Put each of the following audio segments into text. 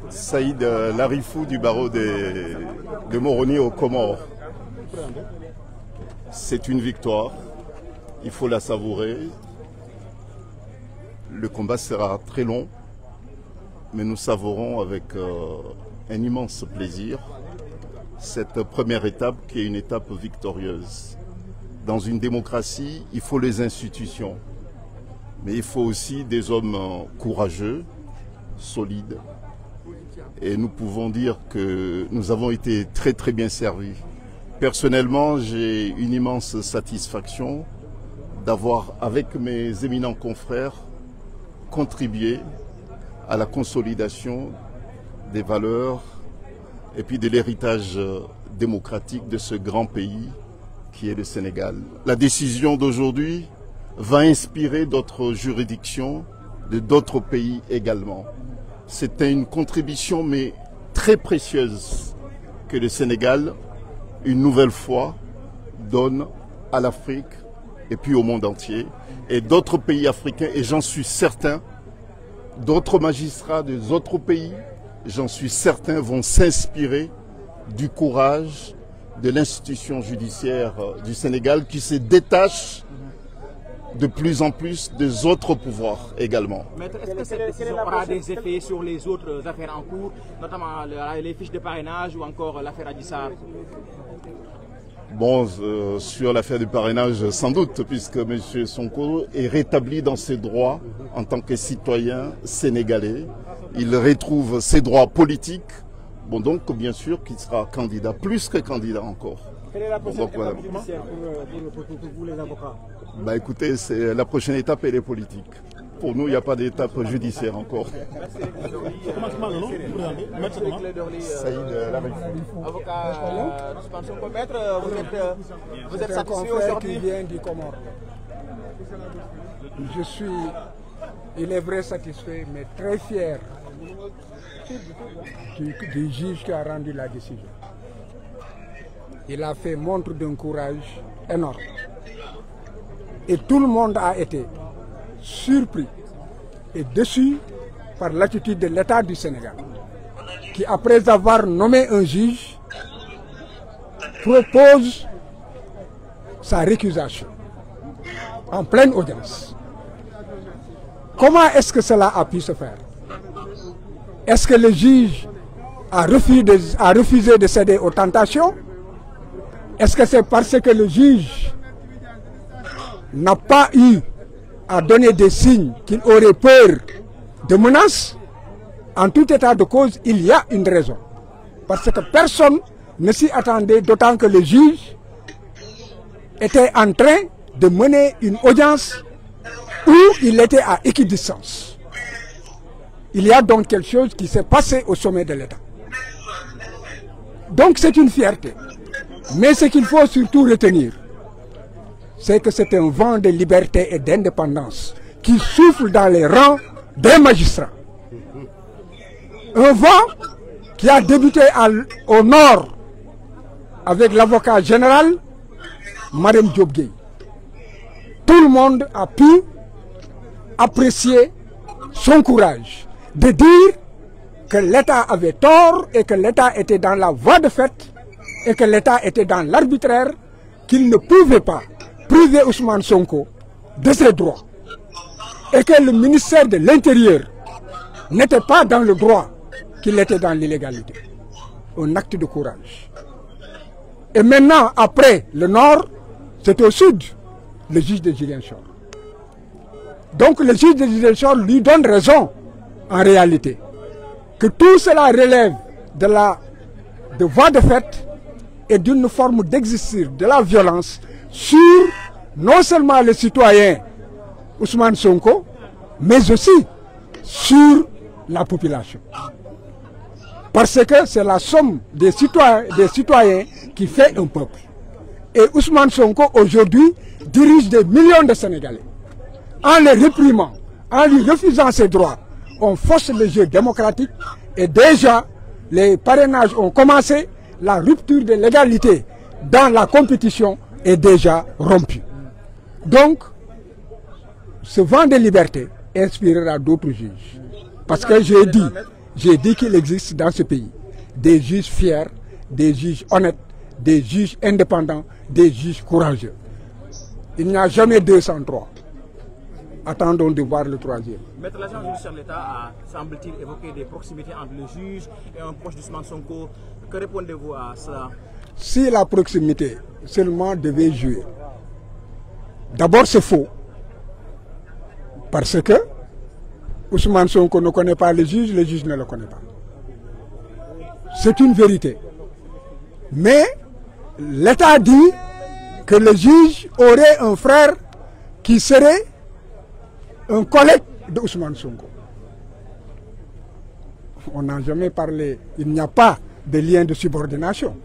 Saïd Larifou du barreau de Moroni aux Comores. C'est une victoire, il faut la savourer. Le combat sera très long, mais nous savourons avec un immense plaisir cette première étape qui est une étape victorieuse. Dans une démocratie, il faut les institutions, mais il faut aussi des hommes courageux, solides. Et nous pouvons dire que nous avons été très très bien servis. Personnellement, j'ai une immense satisfaction d'avoir, avec mes éminents confrères, contribué à la consolidation des valeurs et puis de l'héritage démocratique de ce grand pays qui est le Sénégal. La décision d'aujourd'hui va inspirer d'autres juridictions de d'autres pays également. C'était une contribution mais très précieuse que le Sénégal, une nouvelle fois, donne à l'Afrique et puis au monde entier. Et d'autres pays africains, et j'en suis certain, d'autres magistrats des autres pays, j'en suis certain, vont s'inspirer du courage de l'institution judiciaire du Sénégal qui se détache de plus en plus des autres pouvoirs également. Maître, est-ce que cette décision aura des effets sur les autres affaires en cours, notamment les fiches de parrainage ou encore l'affaire Adji Sarr? Bon, sur l'affaire du parrainage, sans doute, puisque M. Sonko est rétabli dans ses droits en tant que citoyen sénégalais. Il retrouve ses droits politiques. Bon, donc, bien sûr qu'il sera candidat, plus que candidat encore. Quelle est la prochaine étape judiciaire pour vous, les avocats? Bah, écoutez, la prochaine étape, elle est politique. Pour nous, il n'y a pas d'étape judiciaire encore. Avocat Ousmane Sonko, maître, vous êtes satisfait aujourd'hui? Qui vient du Comore. Je suis, il est vrai, satisfait, mais très fier du juge qui a rendu la décision. Il a fait montre d'un courage énorme. Et tout le monde a été surpris et déçu par l'attitude de l'État du Sénégal, qui, après avoir nommé un juge, propose sa récusation en pleine audience. Comment est-ce que cela a pu se faire? Est-ce que le juge a refusé de céder aux tentations? Est-ce que c'est parce que le juge n'a pas eu à donner des signes qu'il aurait peur de menaces? En tout état de cause, il y a une raison. Parce que personne ne s'y attendait, d'autant que le juge était en train de mener une audience où il était à équidistance. Il y a donc quelque chose qui s'est passé au sommet de l'État. Donc c'est une fierté. Mais ce qu'il faut surtout retenir, c'est que c'est un vent de liberté et d'indépendance qui souffle dans les rangs des magistrats. Un vent qui a débuté au nord avec l'avocat général, Mme Diop Gueye. Tout le monde a pu apprécier son courage de dire que l'État avait tort et que l'État était dans la voie de fait et que l'État était dans l'arbitraire, qu'il ne pouvait pas priver Ousmane Sonko de ses droits et que le ministère de l'Intérieur n'était pas dans le droit, qu'il était dans l'illégalité. Un acte de courage. Et maintenant, après le nord, c'est au sud, le juge de Ziguinchor. Donc le juge de Ziguinchor lui donne raison, en réalité, que tout cela relève de voie de fait et d'une forme d'exercice de la violence sur non seulement le citoyen Ousmane Sonko, mais aussi sur la population. Parce que c'est la somme des citoyens qui fait un peuple. Et Ousmane Sonko, aujourd'hui, dirige des millions de Sénégalais. En les réprimant, en lui refusant ses droits, on force le jeu démocratique et déjà, les parrainages ont commencé, la rupture de l'égalité dans la compétition est déjà rompue. Donc, ce vent de liberté inspirera d'autres juges. Parce que j'ai dit, j'ai dit qu'il existe dans ce pays des juges fiers, des juges honnêtes, des juges indépendants, des juges courageux. Il n'y a jamais 203. Attendons de voir le troisième. Maître, l'agent judiciaire de l'État a, semble-t-il, évoqué des proximités entre le juge et un proche d'Ousmane Sonko. Que répondez-vous à cela? Si la proximité seulement devait jouer, d'abord c'est faux. Parce que Ousmane Sonko ne connaît pas le juge ne le connaît pas. C'est une vérité. Mais l'État dit que le juge aurait un frère qui serait un collègue de Ousmane Sonko. On n'a jamais parlé, il n'y a pas de lien de subordination.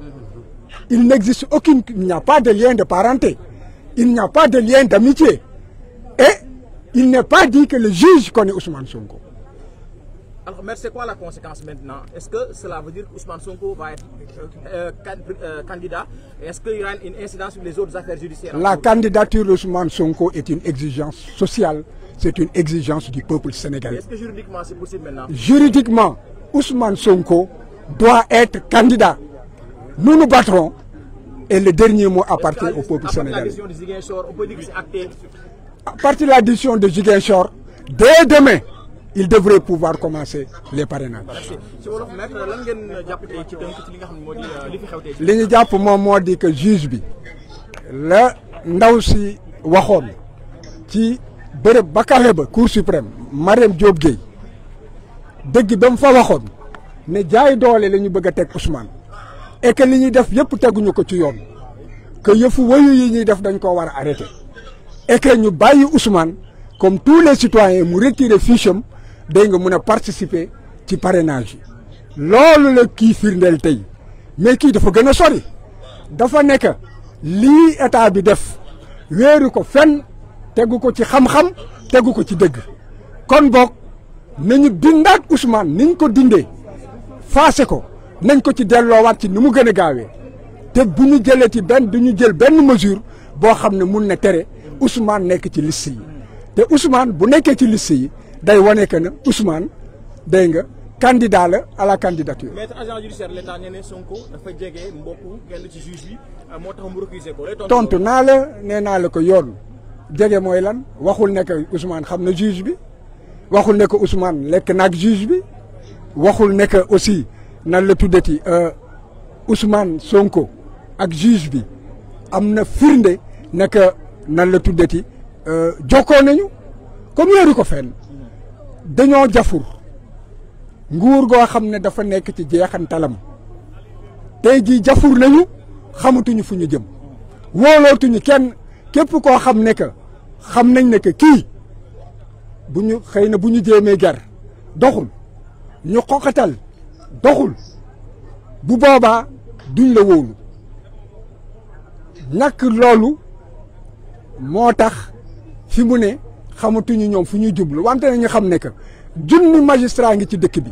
Il n'existe il n'y a pas de lien de parenté. Il n'y a pas de lien d'amitié. Et il n'est pas dit que le juge connaît Ousmane Sonko. Alors, mais c'est quoi la conséquence maintenant? Est-ce que cela veut dire qu'Ousmane Sonko va être candidat? Est-ce qu'il y aura une incidence sur les autres affaires judiciaires? La candidature d'Ousmane Sonko est une exigence sociale, c'est une exigence du peuple sénégalais. Est-ce que juridiquement c'est possible maintenant? Juridiquement, Ousmane Sonko doit être candidat. Nous nous battrons et le dernier mot appartient au peuple sénégalais. On peut dire que c'est acté. À partir de la décision de Ziguinchor, dès demain, il devrait pouvoir commencer les parrainages. li ñu jàpp moom moo di que juge bi la ndaw si waxoon ci bërëb ba kawe ba cour suprême Mariam Diop Gueye dëgg ba mu fa waxoon ne jaay doole la ñu bëgg a teg Ousmane et que li ñuy def yëpp teguñu ko ci yoon que yëfu wayu yi ñuy def dañ koo war a arrêté et que ñu bàyyi Ousmane comme tous les citoyens mu retirer fiche am day nga mun a participer ci parrainage yi loolu la kii firndeel tey mais kii dafa gën a sori dafa nekk lii état bi def wéeru ko fenn tegu ko ci xam-xam tegu ko ci dëgg kon boog nañu dindaat Ousmane niñ ko dindee faase ko nañ ko ci delloowaat ci ni mu gën a gaawee te bu ñu jëlee ci du ñu jël benn mesure boo xam ne mun na tere Ousmane nekk ci liste yi te Ousmane bu nekkee ci liste yi day wane que ne Ousmane dégg nga candidat la à la candidature. Maître agent judiciaire l'État nee na Sonko dafa jege mbokku kenn ci juge bi moo tax mu recusé ko. tontu naa la nee naa la ko yoon jege mooy lan waxul ne que Ousmane xam na juge bi waxul ne que Ousmane lekk naag juge bi waxul ne que aussi nan la tuddati Ousmane Sonko ak juge bi am na firnde ne que nan la tuddati jokkoo nañu comme yéeru ko fenn dañoo jafur nguur goo xam ne dafa nekk ci jeexantalam tey jii jafur nañu xamatuñu fu ñu jëm wóolootuñu kenn képp koo xam ne que xam nañ ne que kii bu ñu xëy na bu ñu jéemee jar doxul ñu xoqatal doxul bu boobaa duñ la wóolu ñàkk loolu moo tax fi mu ne xamatuñu ñoom fu ñuy jublu wante nañu xam ne que junni magistrat ngi ci dëkk bi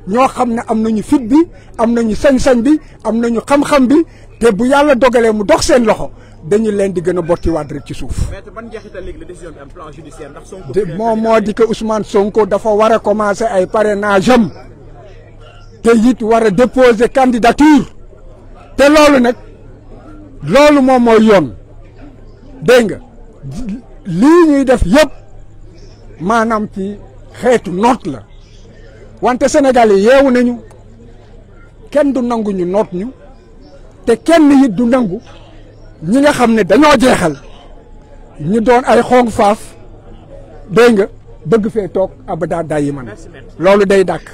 ñoo xam ne am nañu fit bi am nañu sañ-sañ bi am nañu xam-xam bi te bu yàlla dogalee mu dox seen loxo dañu leen di gën a bottiwaat rek ci suuf. Maître, ban njeexital léegi la décision bi am plan judiciaire ndax Sonko moom moo di que Ousmane Sonko dafa war a commencer ay parrainage am te it war a déposer candidature te loolu nag loolu moom mooy yoon dégg nga lii ñuy def yëpp maanaam ci xeetu noot la wante Sénégal yi yeewu nañu kenn du nangu ñu noot ñu te kenn it du nangu ñi nga xam ne dañoo jeexal ñu doon ay xong faaf dégg nga bëgg fee toog abada dayi man loolu day dàkk.